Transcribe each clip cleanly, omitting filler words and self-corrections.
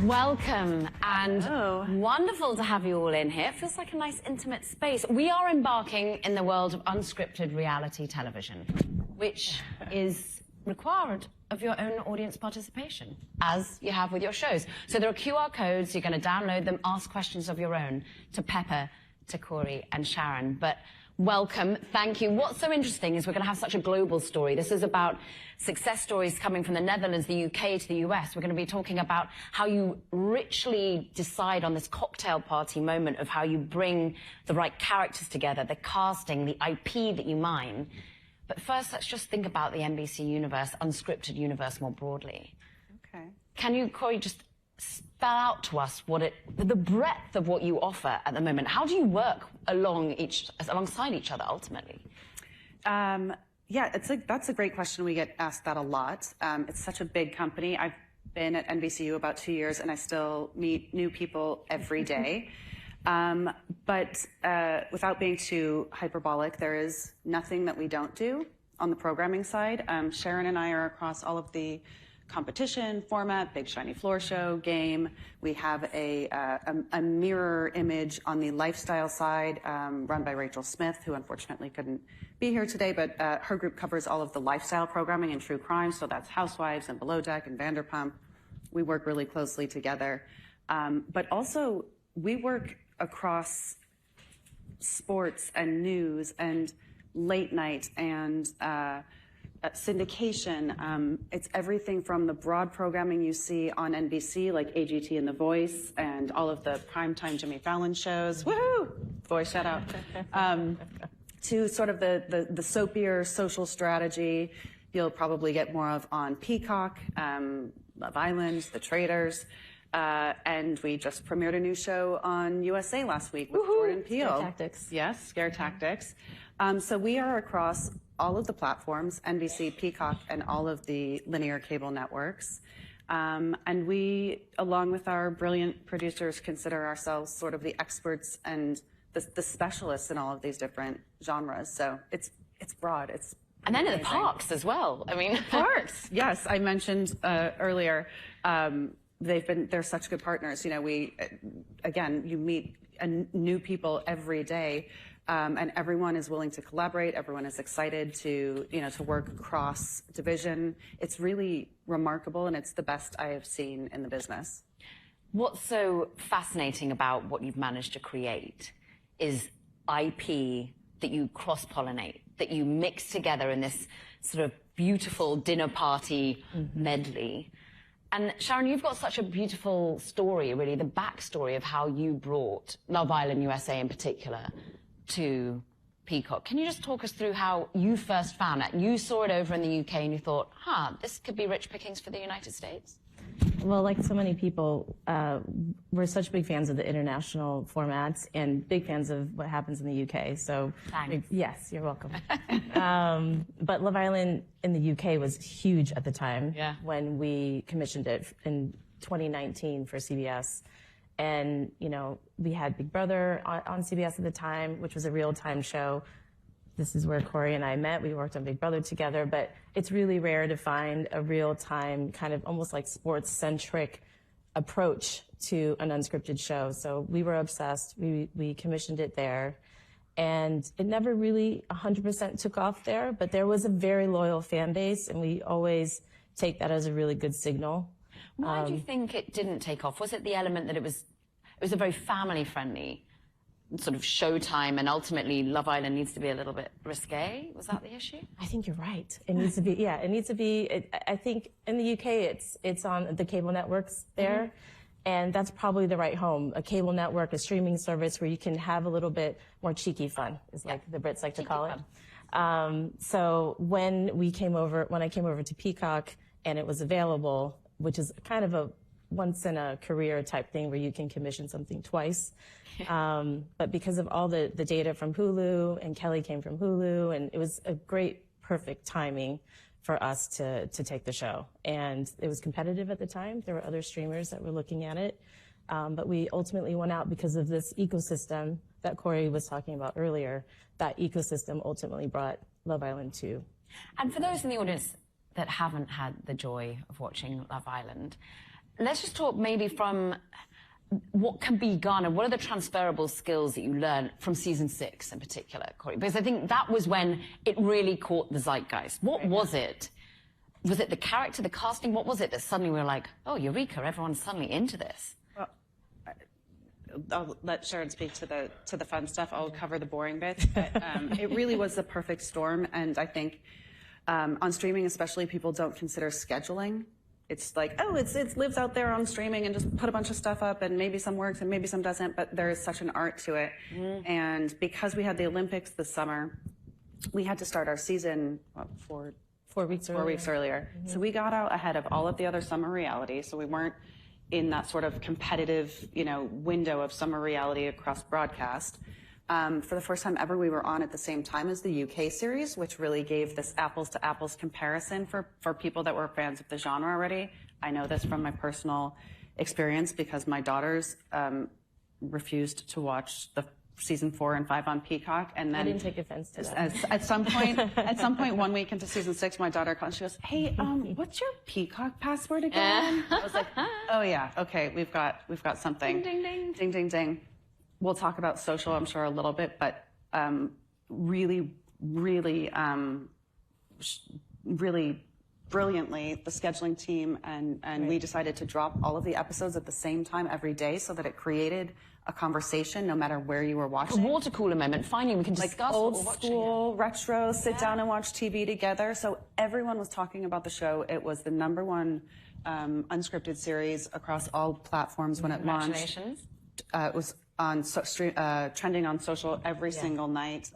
Welcome, and wonderful to have you all in here. It feels like a nice, intimate space. We are embarking in the world of unscripted reality television, which is required of your own audience participation, as you have with your shows. So there are QR codes, you're going to download them, ask questions of your own to Pepper, to Corie and Sharon. But welcome, thank you. What's so interesting is we're going to have such a global story. This is about success stories coming from the Netherlands, the UK to the US. We're going to be talking about how you richly decide on this cocktail party moment of how you bring the right characters together, the casting, the IP that you mine. But first, let's just think about the NBC universe, unscripted universe more broadly. Okay. Can you, Corie, just spell out to us the breadth of what you offer at the moment? How do you work alongside each other ultimately? Yeah, that's a great question. We get asked that a lot. It's such a big company. I've been at NBCU about 2 years, and I still meet new people every day. But without being too hyperbolic, there is nothing that we don't do on the programming side. Sharon and I are across all of the competition format, big shiny floor show, game. We have a mirror image on the lifestyle side, run by Rachel Smith, who unfortunately couldn't be here today, but her group covers all of the lifestyle programming and true crime, so that's Housewives and Below Deck and Vanderpump. We work really closely together. But also, we work across sports and news and late night and syndication. It's everything from the broad programming you see on NBC, like AGT and The Voice, and all of the primetime Jimmy Fallon shows. Woohoo! Voice shout out. To sort of the soapier social strategy you'll probably get more of on Peacock, Love Island, The Traitors. And we just premiered a new show on USA last week with Jordan Peele. Scare Tactics. Yes, Scare Tactics. So we are across all of the platforms, NBC, Peacock, and all of the linear cable networks. And we, along with our brilliant producers, consider ourselves sort of the experts and the specialists in all of these different genres. So it's broad. It's and then in the parks as well. I mean, parks. Yes, I mentioned earlier. They're such good partners. You know, you meet new people every day, and everyone is willing to collaborate. Everyone is excited to work across division. It's really remarkable, and it's the best I have seen in the business. What's so fascinating about what you've managed to create is IP that you cross-pollinate, that you mix together in this sort of beautiful dinner party medley. And Sharon, you've got such a beautiful story, really, the backstory of how you brought Love Island USA in particular to Peacock. Can you just talk us through how you first found it? You saw it over in the UK and you thought, this could be rich pickings for the United States? Well, like so many people, we're such big fans of the international formats and big fans of what happens in the UK. So, thanks. Yes, you're welcome. But Love Island in the UK was huge at the time when we commissioned it in 2019 for CBS. And, we had Big Brother on CBS at the time, which was a real-time show. This is where Corie and I met. We worked on Big Brother together, but it's really rare to find a real-time kind of almost like sports-centric approach to an unscripted show. So we were obsessed. We commissioned it there, and it never really 100% took off there, but there was a very loyal fan base, and we always take that as a really good signal. Why do you think it didn't take off? Was it the element that it was a very family-friendly sort of showtime, and ultimately Love Island needs to be a little bit risque? Was that the issue? I think you're right. It needs to be, it needs to be, I think in the UK it's on the cable networks there, and that's probably the right home. A cable network, a streaming service where you can have a little bit more cheeky fun, is like the Brits like to call it. So when I came over to Peacock and it was available, which is kind of a once in a career type thing where you can commission something twice. But because of all the data from Hulu, and Kelly came from Hulu, and it was a great, perfect timing for us to take the show. And it was competitive at the time. There were other streamers that were looking at it. But we ultimately went out because of this ecosystem that Corie was talking about earlier. That ecosystem ultimately brought Love Island to. And for those in the audience that haven't had the joy of watching Love Island, let's just talk maybe from what can be garnered. What are the transferable skills that you learn from season 6 in particular, Corie? Because I think that was when it really caught the zeitgeist. What was it? Was it the character, the casting? What was it that suddenly we were like, oh, eureka, everyone's suddenly into this? Well, I'll let Sharon speak to the fun stuff. I'll cover the boring bits. But, it really was the perfect storm, and I think on streaming especially, people don't consider scheduling. It's like, oh, it lives out there on streaming and just put a bunch of stuff up and maybe some works and maybe some doesn't, but there is such an art to it. And because we had the Olympics this summer, we had to start our season 4 weeks earlier. So we got out ahead of all of the other summer reality. So we weren't in that sort of competitive, window of summer reality across broadcast. For the first time ever, we were on at the same time as the UK series, which really gave this apples to apples comparison for people that were fans of the genre already. I know this from my personal experience because my daughters refused to watch the season 4 and 5 on Peacock, and then I didn't take offense to that. At some point, 1 week into season 6, my daughter called and she goes, "Hey, what's your Peacock password again?" I was like, "Oh yeah, okay, we've got something." Ding, ding, ding. Ding, ding, ding. We'll talk about social, I'm sure, a little bit, but really brilliantly, the scheduling team and we decided to drop all of the episodes at the same time every day so that it created a conversation no matter where you were watching. A water cooler moment. Finally, we can discuss old what we're watching. school, retro, sit down and watch TV together. So everyone was talking about the show. It was the #1 unscripted series across all platforms when it launched. Congratulations. It was on trending on social every single night.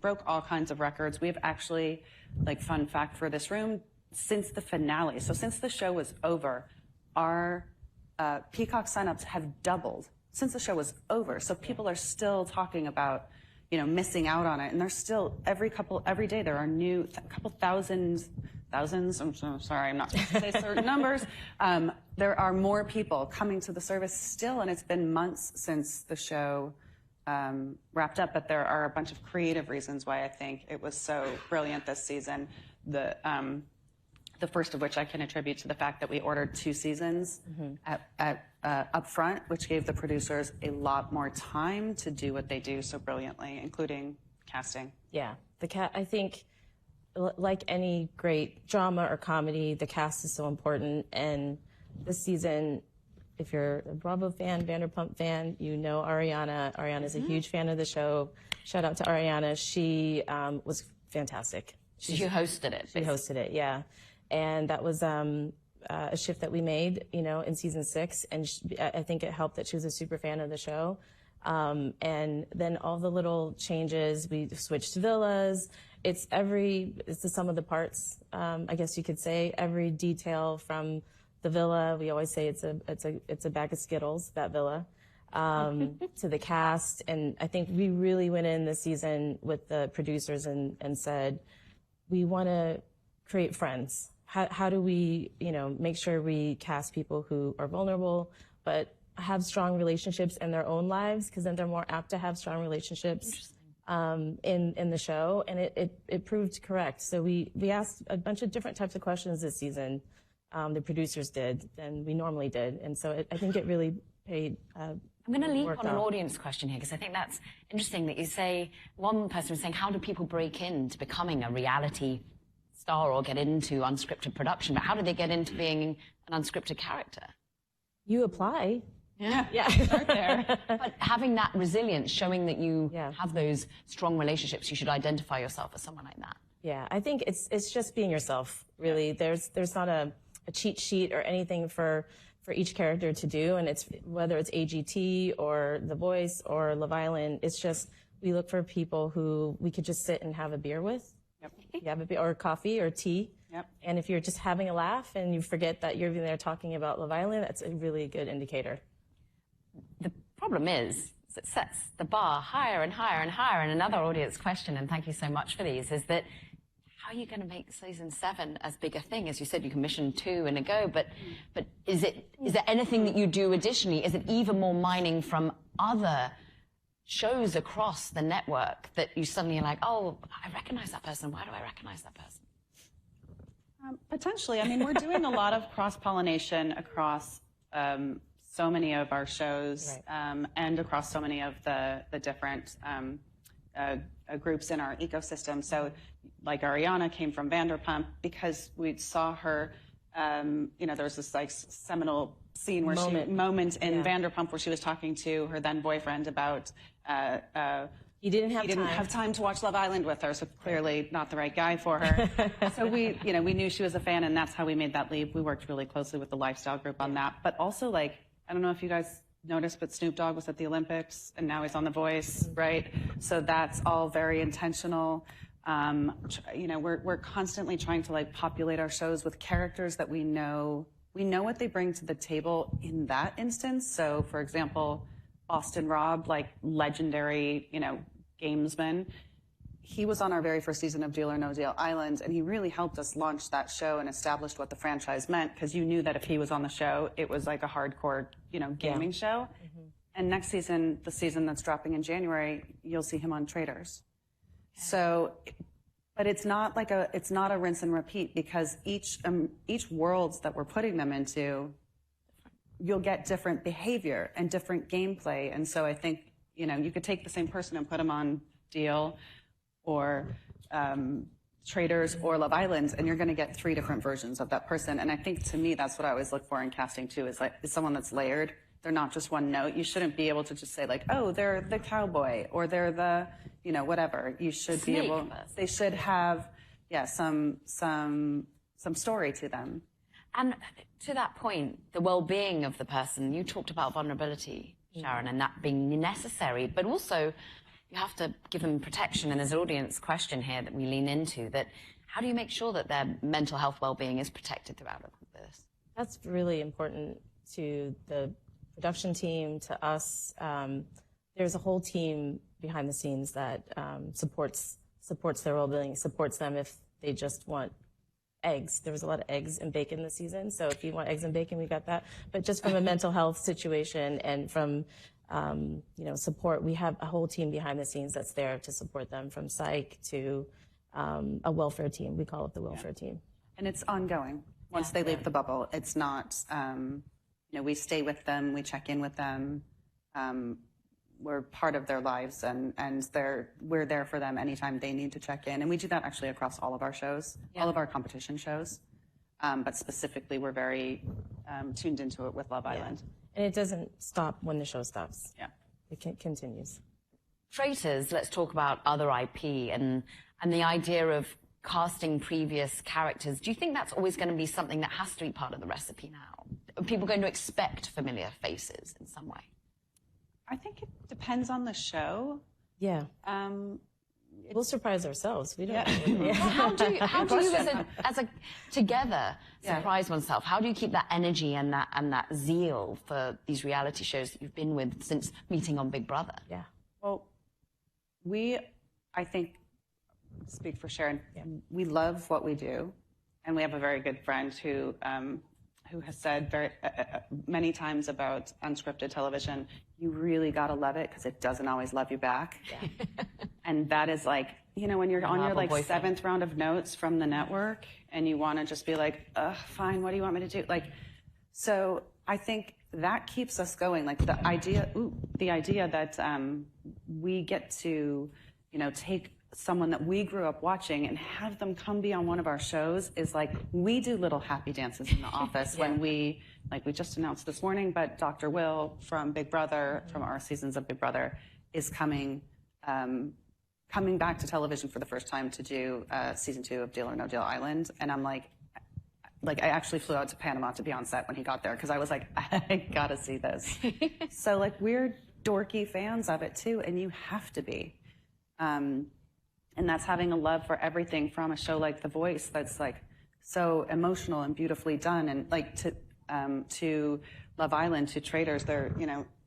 Broke all kinds of records. We have actually, fun fact for this room, since the finale, so since the show was over, our Peacock signups have doubled since the show was over. So people are still talking about, missing out on it, and there's still every day there are new couple thousands. I'm so sorry, I'm not supposed to say certain numbers. There are more people coming to the service still, and it's been months since the show wrapped up. But there are a bunch of creative reasons why I think it was so brilliant this season. The first of which I can attribute to the fact that we ordered 2 seasons up front, which gave the producers a lot more time to do what they do so brilliantly, including casting. Yeah, I think, like any great drama or comedy, the cast is so important. And this season, if you're a Bravo fan, Vanderpump fan, you know Ariana. Ariana's a huge fan of the show. Shout out to Ariana. She was fantastic. She hosted it. She hosted it, yeah. And that was a shift that we made, in season 6. And I think it helped that she was a super fan of the show. And then all the little changes, we switched villas. It's the sum of the parts, I guess you could say. Every detail from the villa, we always say it's a bag of Skittles, that villa, to the cast. And I think we really went in this season with the producers and said, we want to create friends. How do we, make sure we cast people who are vulnerable, but have strong relationships in their own lives, because then they're more apt to have strong relationships in the show, and it proved correct. So we asked a bunch of different types of questions this season, the producers did, than we normally did, and so I think it really paid. I'm going to lean on an audience question here, because I think that's interesting that you say, one person was saying, how do people break into becoming a reality star or get into unscripted production? But how do they get into being an unscripted character? You apply. Yeah. Start there. But having that resilience, showing that you have those strong relationships, you should identify yourself as someone like that. Yeah, I think it's just being yourself, really. There's not a cheat sheet or anything for each character to do, and it's whether it's AGT or The Voice or Love Island, it's just we look for people who we could just sit and have a beer with. You have a beer or coffee or tea. And if you're just having a laugh and you forget that you're even there talking about Love Island, that's a really good indicator. The problem is it sets the bar higher and higher and higher. And another audience question, and thank you so much for these, is that how are you going to make season 7 as big a thing? As you said, you commissioned 2 in a go, but is there anything that you do additionally? Is it even more mining from other shows across the network that you suddenly are like, oh, I recognize that person. Why do I recognize that person? Potentially. I mean, we're doing a lot of cross-pollination across so many of our shows, and across so many of the different groups in our ecosystem. So, like Ariana came from Vanderpump because we saw her. There was this like seminal scene where moment in Vanderpump where she was talking to her then boyfriend about. He didn't have time to watch Love Island with her, so clearly not the right guy for her. So we knew she was a fan, and that's how we made that leap. We worked really closely with the lifestyle group on that. But also, like, I don't know if you guys noticed, but Snoop Dogg was at the Olympics, and now he's on The Voice, right? So that's all very intentional. We're constantly trying to like populate our shows with characters that we know what they bring to the table in that instance. So, for example, Boston Rob, like legendary, gamesman. He was on our very first season of Deal or No Deal Island, and he really helped us launch that show and established what the franchise meant, because you knew that if he was on the show, it was like a hardcore, gaming show. Mm-hmm. And next season, the season that's dropping in January, you'll see him on Traders. So, but it's not a rinse and repeat, because each worlds that we're putting them into, you'll get different behavior and different gameplay. And so I think, you could take the same person and put them on Deal or Traders or Love Island, and you're going to get 3 different versions of that person. And I think, to me, that's what I always look for in casting too, is someone that's layered. They're not just one note. You shouldn't be able to just say like, oh, they're the cowboy, or they're the, whatever. You should be able, they should have, some story to them. And to that point, the well-being of the person, you talked about vulnerability, Sharon, and that being necessary, but also you have to give them protection. And there's an audience question here that we lean into, that how do you make sure that their mental health well-being is protected throughout all of this? That's really important to the production team, to us. There's a whole team behind the scenes that supports their well-being, supports them if they just want eggs. There was a lot of eggs and bacon this season, so if you want eggs and bacon, we got that. But just from a mental health situation and from support, we have a whole team behind the scenes that's there to support them, from psych to a welfare team. We call it the welfare team. And it's ongoing. Once they leave the bubble, it's not, we stay with them, we check in with them. We're part of their lives, and we're there for them anytime they need to check in. And we do that actually across all of our shows, all of our competition shows. But specifically, we're very tuned into it with Love Island. And it doesn't stop when the show stops. Yeah. It continues. Traitors, let's talk about other IP and the idea of casting previous characters. Do you think that's always going to be something that has to be part of the recipe now? Are people going to expect familiar faces in some way? I think it depends on the show. Yeah. We'll surprise ourselves. We don't. Well, how do you as a together surprise oneself? How do you keep that energy and that zeal for these reality shows that you've been with since meeting on Big Brother? Yeah. Well, I think, speak for Sharon, we love what we do, and we have a very good friend who has said many times about unscripted television, you really got to love it because it doesn't always love you back. Yeah. And that is like, when you're on your like 7th round of notes from the network and you want to just be like, fine, what do you want me to do? Like, so I think that keeps us going. Like the idea that we get to, take someone that we grew up watching and have them come be on one of our shows is like, we do little happy dances in the office when we just announced this morning, but Dr. Will from Big Brother, from our seasons of Big Brother, is coming back to television for the first time to do season 2 of Deal or No Deal Island. And I'm like I actually flew out to Panama to be on set when he got there, because I was like, I gotta see this. So like, we're dorky fans of it too, and you have to be. And that's having a love for everything from a show like The Voice that's like so emotional and beautifully done, and like to Love Island, to Traders. They're,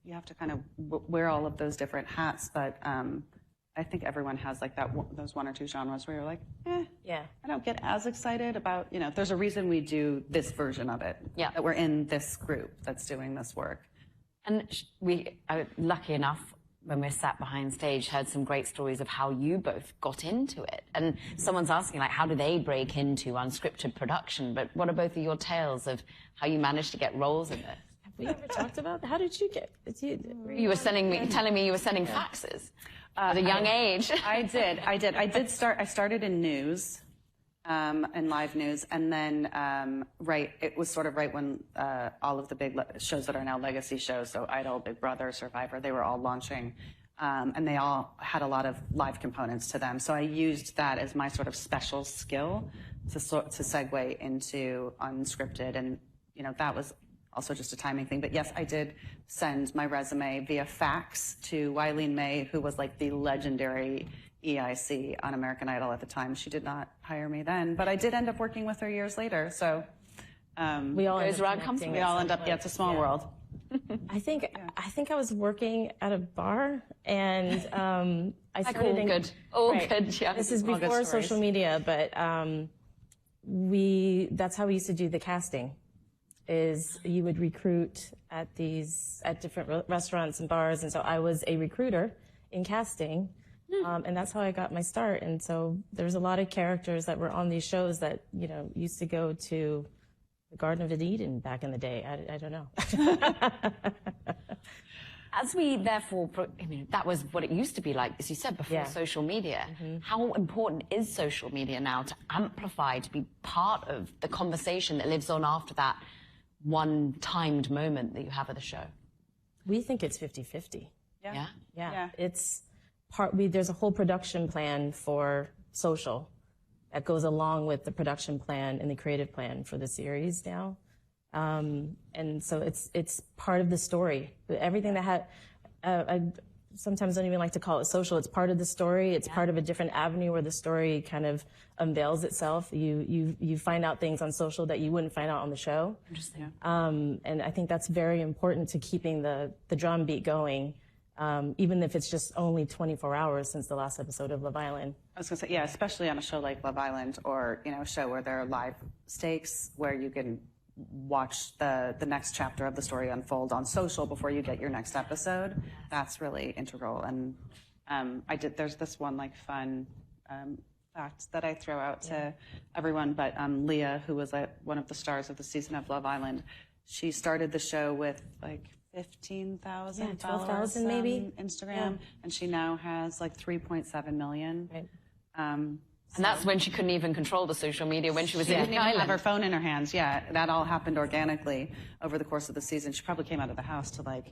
you have to kind of wear all of those different hats. But I think everyone has like those 1 or 2 genres where you're like, I don't get as excited about, there's a reason we do this version of it. Yeah. That we're in this group that's doing this work. And we are lucky enough, when we're sat behind stage, heard some great stories of how you both got into it. And someone's asking, like, how do they break into unscripted production? But what are both of your tales of how you managed to get roles in it? We never talked about that. How did you get? You were telling me you were sending faxes at a young age. I did. I started in news, in live news, and then it was sort of right when all of the big shows that are now legacy shows, so Idol, Big Brother, Survivor, they were all launching, and they all had a lot of live components to them. So I used that as my sort of special skill to segue into Unscripted, and that was also just a timing thing. But yes, I did send my resume via fax to Wileen May, who was like the legendary EIC on American Idol at the time. She did not hire me then, but I did end up working with her years later. So we all it's a small world. I think I was working at a bar, and I started good. Yeah. This is before social media, but that's how we used to do the casting. Is you would recruit at different restaurants and bars, and so I was a recruiter in casting, and that's how I got my start. And so there's a lot of characters that were on these shows that used to go to the Garden of Eden back in the day. I don't know. As we therefore, that was what it used to be like, as you said, before social media. How important is social media now to amplify, to be part of the conversation that lives on after that one timed moment that you have at the show? We think it's 50-50. Yeah. It's there's a whole production plan for social that goes along with the production plan and the creative plan for the series now. And so it's part of the story. Everything that I sometimes don't even like to call it social. It's part of the story. It's part of a different avenue where the story kind of unveils itself. You find out things on social that you wouldn't find out on the show. Interesting. And I think that's very important to keeping the drumbeat going, even if it's just only 24 hours since the last episode of Love Island. I was going to say, especially on a show like Love Island, or a show where there are live stakes, where you can watch the next chapter of the story unfold on social before you get your next episode. That's really integral. And there's this one fun fact that I throw out to everyone, but Leah, who was one of the stars of the season of Love Island, she started the show with 15,000 followers, maybe, Instagram, and she now has 3.7 million. Right. And that's when she couldn't even control the social media, when she was in the island. Have her phone in her hands. Yeah, that all happened organically over the course of the season. She probably came out of the house to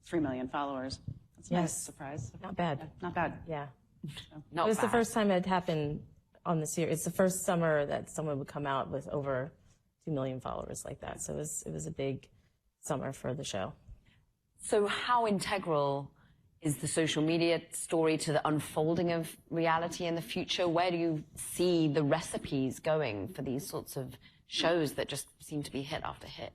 3 million followers. That's a nice surprise. Not bad. Not bad. Yeah. Not it was bad. the first time it happened on the series. It's the first summer that someone would come out with over 2 million followers like that. So it was a big summer for the show. So how integral is the social media story to the unfolding of reality in the future? Where do you see the recipes going for these sorts of shows that just seem to be hit after hit?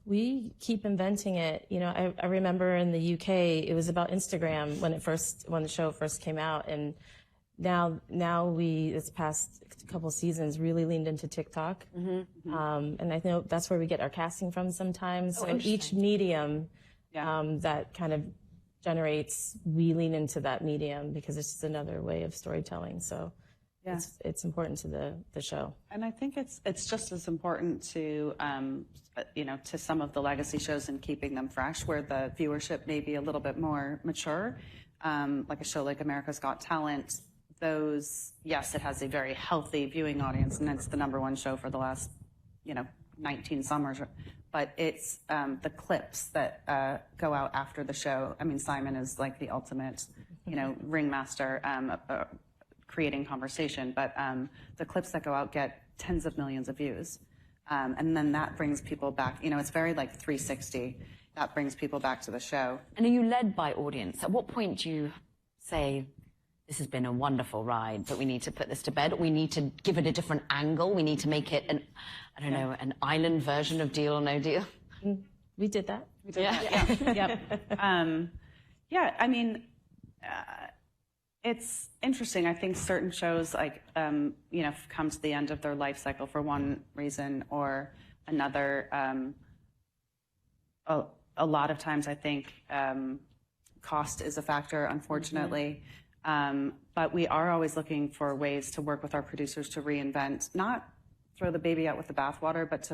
We keep inventing it. I remember in the UK, it was about Instagram when the show first came out, and now we, this past couple seasons, really leaned into TikTok. And I know that's where we get our casting from sometimes. So each medium that kind of generates, we lean into that medium because it's just another way of storytelling. So it's important to the show. And I think it's just as important to to some of the legacy shows and keeping them fresh, where the viewership may be a little bit more mature, like a show like America's Got Talent. It has a very healthy viewing audience, and it's the #1 show for the last 19 summers. But it's the clips that go out after the show. I mean, Simon is the ultimate, ringmaster, creating conversation. But the clips that go out get tens of millions of views. And then that brings people back. It's very 360. That brings people back to the show. And are you led by audience? At what point do you say, this has been a wonderful ride, but we need to put this to bed? We need to give it a different angle. We need to make it an island version of Deal or No Deal. We did that. We did that. Yep. I mean, it's interesting. I think certain shows come to the end of their life cycle for one reason or another. A lot of times, I think cost is a factor, unfortunately. But we are always looking for ways to work with our producers to reinvent, not throw the baby out with the bathwater, but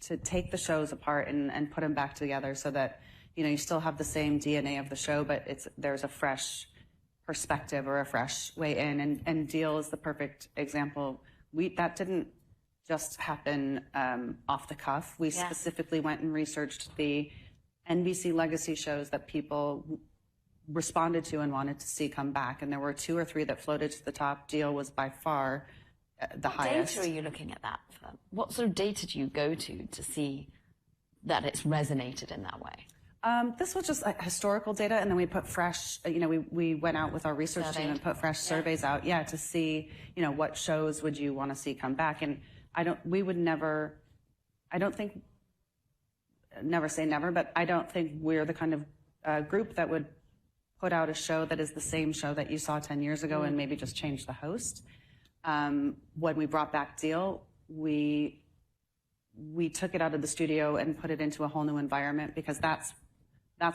to take the shows apart and put them back together so that, you still have the same DNA of the show, but there's a fresh perspective or a fresh way in. And Deal is the perfect example. That didn't just happen off the cuff. We specifically went and researched the NBC legacy shows that people responded to and wanted to see come back. And there were 2 or 3 that floated to the top. Deal was by far the highest. What data are you looking at that for? What sort of data do you go to see that it's resonated in that way? This was just historical data, and then we put fresh, we went out with our research team and put fresh surveys out, to see, what shows would you want to see come back. And never say never, but I don't think we're the kind of group that would put out a show that is the same show that you saw 10 years ago and maybe just change the host. When we brought back Deal, we took it out of the studio and put it into a whole new environment, because that's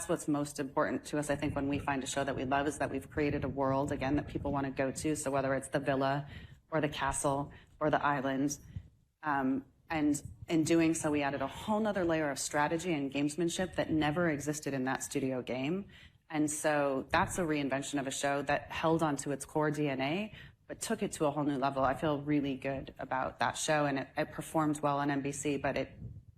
what's most important to us. I think when we find a show that we love is that we've created a world, again, that people want to go to. So whether it's the villa or the castle or the island, and in doing so, we added a whole nother layer of strategy and gamesmanship that never existed in that studio game. And so that's a reinvention of a show that held onto its core DNA, but took it to a whole new level. I feel really good about that show, and it performed well on NBC, but it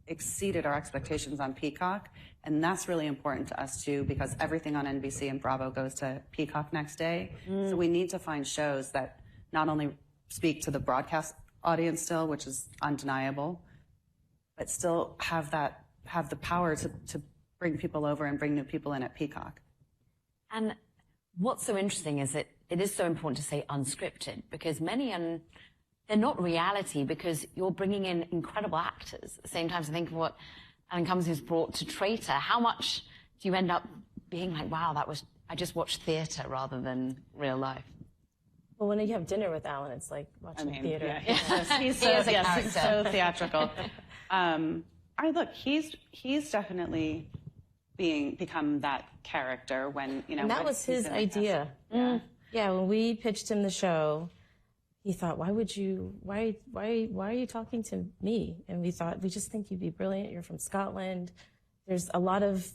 exceeded our expectations on Peacock. And that's really important to us too, because everything on NBC and Bravo goes to Peacock next day. So we need to find shows that not only speak to the broadcast audience still, which is undeniable, but still have the power to bring people over and bring new people in at Peacock. And what's so interesting is that it is so important to say unscripted, because they're not reality, because you're bringing in incredible actors. At the same time, I think of what Alan Cummings has brought to Traitor. How much do you end up being like, wow, I just watched theatre rather than real life? Well, when you have dinner with Alan, it's like watching theatre. Yeah, he's so theatrical. He's definitely become that character when, And that was his idea. Yeah, when we pitched him the show, he thought, why are you talking to me? And we thought, we just think you'd be brilliant. You're from Scotland. There's a lot of,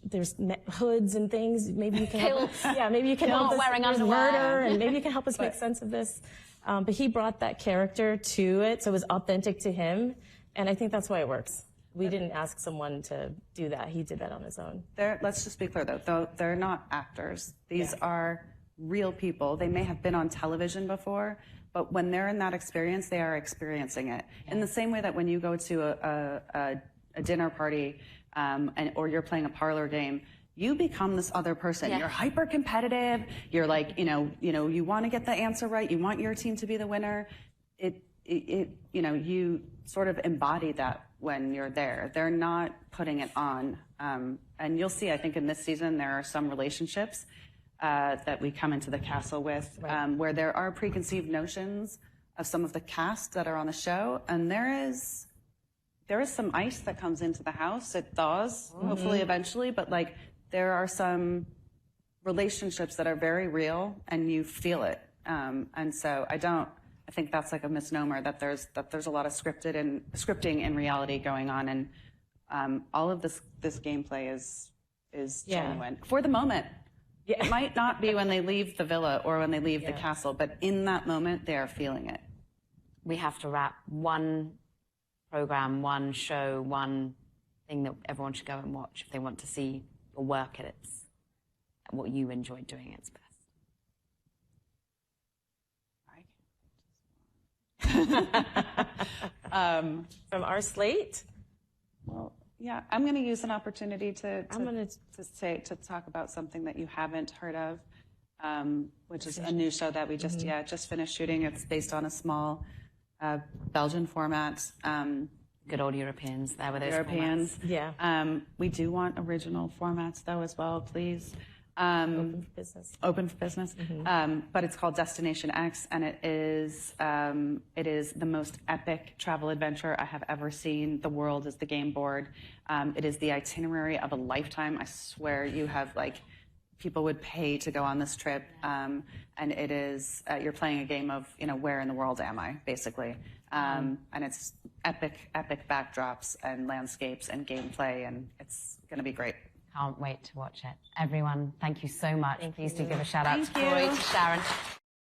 there's hoods and things. Maybe you can help. Maybe you can help us. Wearing There's underwear. murder, and maybe you can help us make sense of this. But he brought that character to it, so it was authentic to him. And I think that's why it works. We didn't ask someone to do that. He did that on his own. Let's just be clear, though. They're not actors. These are real people. They may have been on television before, but when they're in that experience, they are experiencing it. In the same way that when you go to a dinner party or you're playing a parlor game, you become this other person. You're hyper competitive. You're like, you want to get the answer right. You want your team to be the winner. You sort of embody that when you're there. They're not putting it on. And you'll see, I think in this season, there are some relationships that we come into the castle with, where there are preconceived notions of some of the cast that are on the show, and there is some ice that comes into the house. It thaws, hopefully eventually, but there are some relationships that are very real, and you feel it. And so I think that's like a misnomer that there's a lot of scripting in reality going on, and all of this gameplay is genuine for the moment. Yeah. It might not be when they leave the villa or when they leave the castle, but in that moment, they are feeling it. We have to wrap one program, one show, one thing that everyone should go and watch if they want to see your work at what you enjoyed doing at its best. From our slate? Well, yeah, I'm going to use an opportunity to talk about something that you haven't heard of, which is a new show that we just finished shooting. It's based on a small Belgian format. Good old Europeans there with those Europeans. formats. Yeah. We do want original formats though as well, please. Open for business. Open for business. But it's called Destination X, and it is the most epic travel adventure I have ever seen. The world is the game board. It is the itinerary of a lifetime. I swear you have people would pay to go on this trip. And it is, you're playing a game of, where in the world am I, basically. And it's epic backdrops and landscapes and gameplay, and it's going to be great. Can't wait to watch it. Everyone, thank you so much. Please do give a shout out to Thank Corie, you. to Sharon.